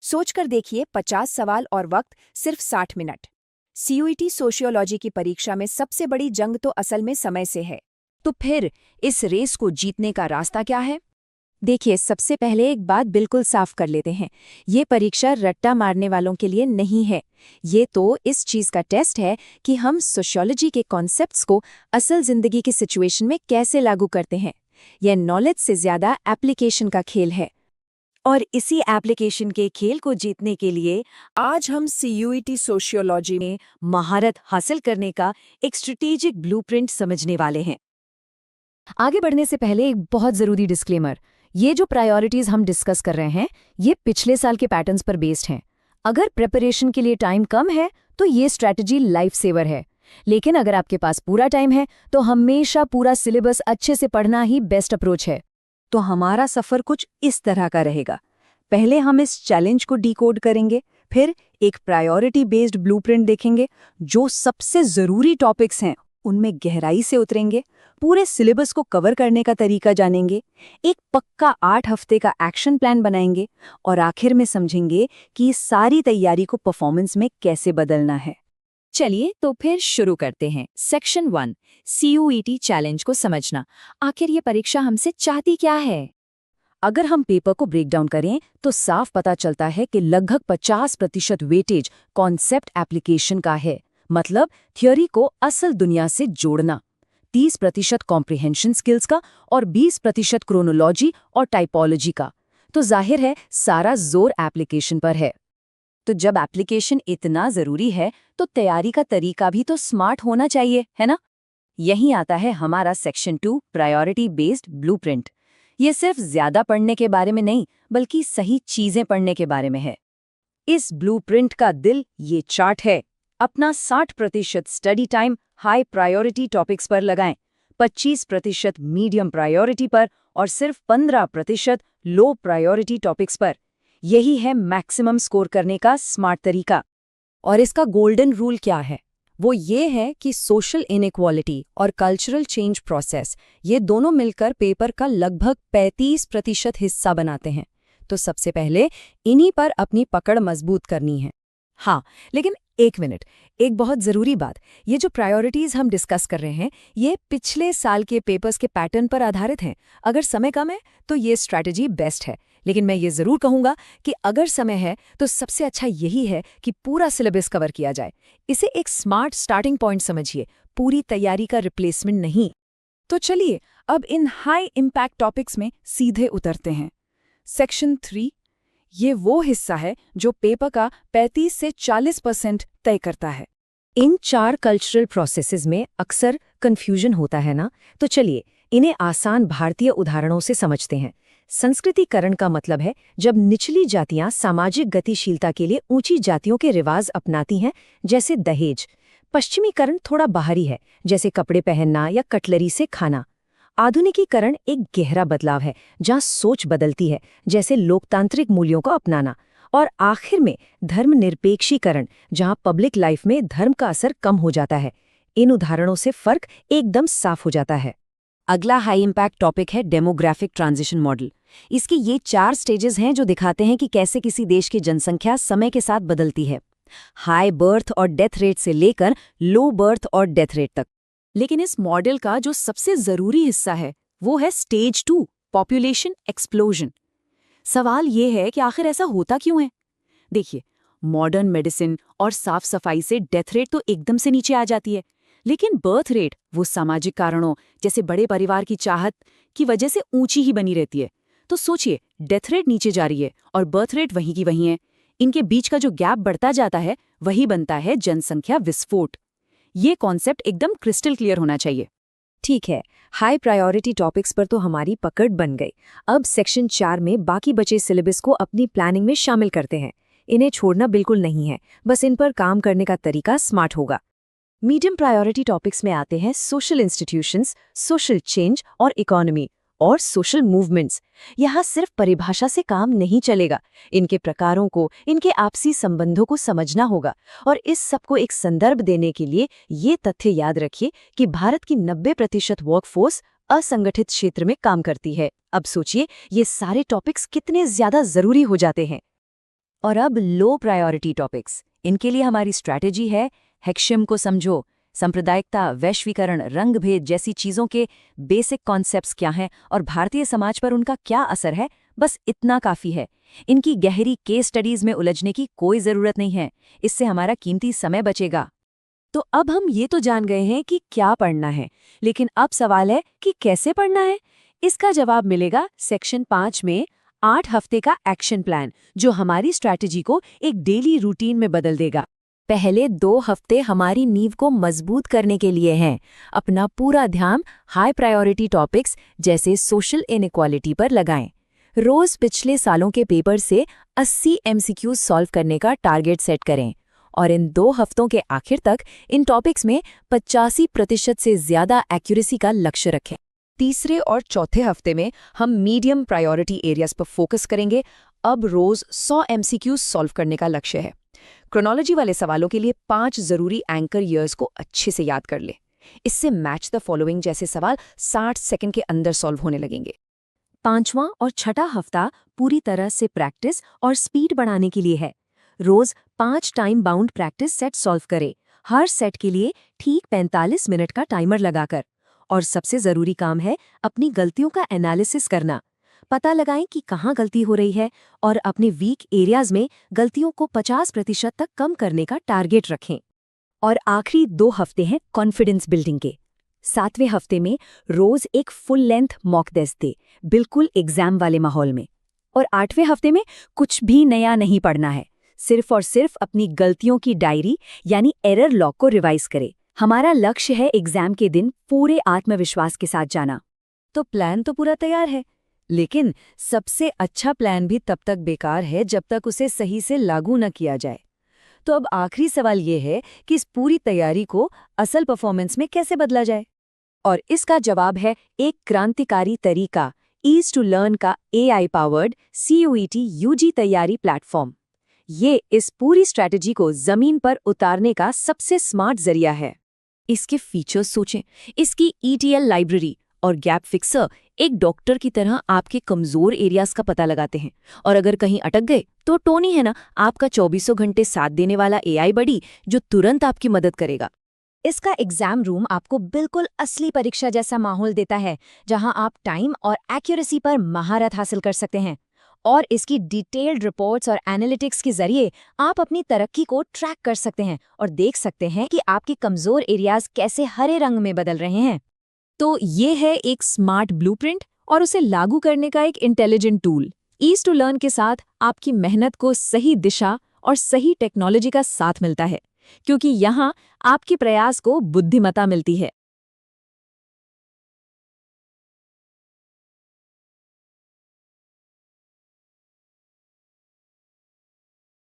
सोचकर देखिए, 50 सवाल और वक्त सिर्फ 60 मिनट। सीयूईटी सोशियोलॉजी की परीक्षा में सबसे बड़ी जंग तो असल में समय से है। तो फिर इस रेस को जीतने का रास्ता क्या है? देखिए, सबसे पहले एक बात बिल्कुल साफ कर लेते हैं। ये परीक्षा रट्टा मारने वालों के लिए नहीं है। ये तो इस चीज़ का टेस्ट है कि हम सोशियोलॉजी के कॉन्सेप्ट्स को असल जिंदगी की सिचुएशन में कैसे लागू करते हैं। यह नॉलेज से ज़्यादा एप्लीकेशन का खेल है। और इसी एप्लीकेशन के खेल को जीतने के लिए आज हम सीयूईटी सोशियोलॉजी में महारत हासिल करने का एक स्ट्रेटेजिक ब्लूप्रिंट समझने वाले हैं। आगे बढ़ने से पहले एक बहुत ज़रूरी डिस्क्लेमर। ये जो प्रायोरिटीज़ हम डिस्कस कर रहे हैं, ये पिछले साल के पैटर्न्स पर बेस्ड हैं। अगर प्रिपरेशन के लिए टाइम कम है तो ये स्ट्रैटेजी लाइफ सेवर है। लेकिन अगर आपके पास पूरा टाइम है तो हमेशा पूरा सिलेबस अच्छे से पढ़ना ही बेस्ट अप्रोच है। तो हमारा सफ़र कुछ इस तरह का रहेगा। पहले हम इस चैलेंज को डिकोड करेंगे, फिर एक प्रायोरिटी बेस्ड ब्लूप्रिंट देखेंगे। जो सबसे ज़रूरी टॉपिक्स हैं उनमें गहराई से उतरेंगे, पूरे सिलेबस को कवर करने का तरीका जानेंगे, एक पक्का 8 हफ्ते का एक्शन प्लान बनाएंगे और आखिर में समझेंगे कि इस सारी तैयारी को परफॉर्मेंस में कैसे बदलना है। चलिए तो फिर शुरू करते हैं। सेक्शन 1, सीयूईटी चैलेंज को समझना। आखिर ये परीक्षा हमसे चाहती क्या है? अगर हम पेपर को ब्रेक डाउन करें तो साफ पता चलता है कि लगभग 50% वेटेज कॉन्सेप्ट एप्लीकेशन का है, मतलब थ्योरी को असल दुनिया से जोड़ना, 30% कॉम्प्रिहेंशन स्किल्स का और 20% क्रोनोलॉजी और टाइपोलॉजी का। तो जाहिर है सारा जोर एप्लीकेशन पर है। तो जब एप्लीकेशन इतना जरूरी है तो तैयारी का तरीका भी तो स्मार्ट होना चाहिए, है ना? यहीं आता है हमारा सेक्शन 2, प्रायोरिटी बेस्ड ब्लूप्रिंट। ये सिर्फ ज्यादा पढ़ने के बारे में नहीं, बल्कि सही चीजें पढ़ने के बारे में है। इस ब्लूप्रिंट का दिल ये चार्ट है। अपना 60% study time high priority topics पर लगाएं, 25% मीडियम प्रायोरिटी पर और सिर्फ 15% लो प्रायोरिटी टॉपिक्स पर। यही है मैक्सिमम स्कोर करने का स्मार्ट तरीका। और इसका गोल्डन रूल क्या है? वो ये है कि सोशल इनइक्वालिटी और कल्चरल चेंज प्रोसेस, ये दोनों मिलकर पेपर का लगभग 35% हिस्सा बनाते हैं। तो सबसे पहले इन्हीं पर अपनी पकड़ मजबूत करनी है। हाँ, लेकिन एक मिनट, एक बहुत ज़रूरी बात। ये जो प्रायोरिटीज़ हम डिस्कस कर रहे हैं, ये पिछले साल के पेपर्स के पैटर्न पर आधारित हैं। अगर समय कम है तो ये स्ट्रैटेजी बेस्ट है, लेकिन मैं ये ज़रूर कहूँगा कि अगर समय है तो सबसे अच्छा यही है कि पूरा सिलेबस कवर किया जाए। इसे एक स्मार्ट स्टार्टिंग पॉइंट समझिए, पूरी तैयारी का रिप्लेसमेंट नहीं। तो चलिए अब इन हाई इम्पैक्ट टॉपिक्स में सीधे उतरते हैं। सेक्शन 3, ये वो हिस्सा है जो पेपर का 35 से 40% तय करता है। इन 4 कल्चरल प्रोसेसेस में अक्सर कन्फ्यूजन होता है ना, तो चलिए इन्हें आसान भारतीय उदाहरणों से समझते हैं। संस्कृतिकरण का मतलब है जब निचली जातियां सामाजिक गतिशीलता के लिए ऊंची जातियों के रिवाज अपनाती हैं, जैसे दहेज। पश्चिमीकरण थोड़ा बाहरी है, जैसे कपड़े पहनना या कटलरी से खाना। आधुनिकीकरण एक गहरा बदलाव है, जहां सोच बदलती है, जैसे लोकतांत्रिक मूल्यों को अपनाना। और आखिर में धर्मनिरपेक्षीकरण, जहां पब्लिक लाइफ में धर्म का असर कम हो जाता है। इन उदाहरणों से फर्क एकदम साफ हो जाता है। अगला हाई इम्पैक्ट टॉपिक है डेमोग्राफिक ट्रांजिशन मॉडल। इसके ये 4 स्टेजेस हैं जो दिखाते हैं कि कैसे किसी देश की जनसंख्या समय के साथ बदलती है, हाई बर्थ और डेथ रेट से लेकर लो बर्थ और डेथ रेट तक। लेकिन इस मॉडल का जो सबसे ज़रूरी हिस्सा है वो है स्टेज 2, पॉपुलेशन एक्सप्लोजन। सवाल ये है कि आखिर ऐसा होता क्यों है? देखिए, मॉडर्न मेडिसिन और साफ सफाई से डेथ रेट तो एकदम से नीचे आ जाती है, लेकिन बर्थ रेट वो सामाजिक कारणों जैसे बड़े परिवार की चाहत की वजह से ऊंची ही बनी रहती है। तो सोचिए, डेथ रेट नीचे जा रही है और बर्थ रेट वहीं की वहीं है। इनके बीच का जो गैप बढ़ता जाता है वही बनता है जनसंख्या विस्फोट। ये कॉन्सेप्ट एकदम क्रिस्टल क्लियर होना चाहिए। ठीक है, हाई प्रायोरिटी टॉपिक्स पर तो हमारी पकड़ बन गई। अब सेक्शन 4 में बाकी बचे सिलेबस को अपनी प्लानिंग में शामिल करते हैं। इन्हें छोड़ना बिल्कुल नहीं है, बस इन पर काम करने का तरीका स्मार्ट होगा। मीडियम प्रायोरिटी टॉपिक्स में आते हैं सोशल इंस्टीट्यूशंस, सोशल चेंज और इकोनॉमी और सोशल मूवमेंट्स। यहाँ सिर्फ परिभाषा से काम नहीं चलेगा, इनके प्रकारों को, इनके आपसी संबंधों को समझना होगा। और इस सबको एक संदर्भ देने के लिए ये तथ्य याद रखिए कि भारत की 90% वर्कफोर्स असंगठित क्षेत्र में काम करती है। अब सोचिए ये सारे टॉपिक्स कितने ज्यादा जरूरी हो जाते हैं। और अब लो प्रायोरिटी टॉपिक्स, इनके लिए हमारी स्ट्रैटेजी है हेक्शिम को समझो। सांप्रदायिकता, वैश्वीकरण, रंग-भेद जैसी चीज़ों के बेसिक कॉन्सेप्ट्स क्या हैं और भारतीय समाज पर उनका क्या असर है, बस इतना काफ़ी है। इनकी गहरी केस स्टडीज़ में उलझने की कोई ज़रूरत नहीं है, इससे हमारा कीमती समय बचेगा। तो अब हम ये तो जान गए हैं कि क्या पढ़ना है, लेकिन अब सवाल है कि कैसे पढ़ना है। इसका जवाब मिलेगा सेक्शन 5 में 8 हफ्ते का एक्शन प्लान, जो हमारी स्ट्रैटेजी को एक डेली रूटीन में बदल देगा। पहले 2 हफ्ते हमारी नींव को मजबूत करने के लिए हैं। अपना पूरा ध्यान हाई प्रायोरिटी टॉपिक्स जैसे सोशल इनइक्वालिटी पर लगाएं। रोज पिछले सालों के पेपर से 80 एमसीक्यूज सॉल्व करने का टारगेट सेट करें और इन 2 हफ्तों के आखिर तक इन टॉपिक्स में 85% से ज्यादा एक्यूरेसी का लक्ष्य रखें। तीसरे और चौथे हफ्ते में हम मीडियम प्रायोरिटी एरियाज पर फोकस करेंगे। अब रोज 100 एमसीक्यूज सॉल्व करने का लक्ष्य है। क्रोनोलॉजी वाले सवालों के लिए 5 जरूरी एंकर ईयर्स को अच्छे से याद कर ले। इससे मैच द फॉलोइंग जैसे सवाल 60 सेकंड के अंदर सॉल्व होने लगेंगे। 5वां और छठा हफ्ता पूरी तरह से प्रैक्टिस और स्पीड बढ़ाने के लिए है। रोज 5 time bound practice set solve करें, हर सेट के लिए ठीक 45 मिनट का टाइमर लगाकर। और सबसे जरूरी काम है अपनी गलतियों का एनालिसिस करना। पता लगाएं कि कहाँ गलती हो रही है और अपने वीक एरियाज में गलतियों को 50% तक कम करने का टारगेट रखें। और आखिरी 2 हफ्ते हैं कॉन्फिडेंस बिल्डिंग के। 7वें हफ्ते में रोज एक फुल लेंथ मॉक टेस्ट दे, बिल्कुल एग्जाम वाले माहौल में। और 8वें हफ्ते में कुछ भी नया नहीं पढ़ना है, सिर्फ और सिर्फ अपनी गलतियों की डायरी यानी एरर लॉग को रिवाइज करे। हमारा लक्ष्य है एग्जाम के दिन पूरे आत्मविश्वास के साथ जाना। तो प्लान तो पूरा तैयार है, लेकिन सबसे अच्छा प्लान भी तब तक बेकार है जब तक उसे सही से लागू न किया जाए। तो अब आखिरी सवाल ये है कि इस पूरी तैयारी को असल परफॉर्मेंस में कैसे बदला जाए? और इसका जवाब है एक क्रांतिकारी तरीका, ईज टू लर्न का AI पावर्ड CUET UG तैयारी प्लेटफॉर्म। ये इस पूरी स्ट्रैटेजी को जमीन पर उतारने का सबसे स्मार्ट जरिया है। इसके फीचर्स सोचें, इसकी ETL लाइब्रेरी और गैप फिक्सर एक डॉक्टर की तरह आपके कमजोर एरियाज का पता लगाते हैं, और अगर कहीं अटक गए तो टोनी है ना, आपका 24 घंटे साथ देने वाला AI बडी जो तुरंत आपकी मदद करेगा। इसका एग्जाम रूम आपको बिल्कुल असली परीक्षा जैसा माहौल देता है, जहां आप टाइम और एक्यूरेसी पर महारत हासिल कर सकते हैं। और इसकी डिटेल्ड रिपोर्ट्स और एनालिटिक्स के जरिए आप अपनी तरक्की को ट्रैक कर सकते हैं और देख सकते हैं कि आपके कमजोर एरियाज कैसे हरे रंग में बदल रहे हैं। तो ये है एक स्मार्ट ब्लूप्रिंट और उसे लागू करने का एक intelligent tool. Easy to learn के साथ आपकी मेहनत को सही दिशा और सही टेक्नोलॉजी का साथ मिलता है, क्योंकि यहाँ आपके प्रयास को बुद्धिमत्ता मिलती है।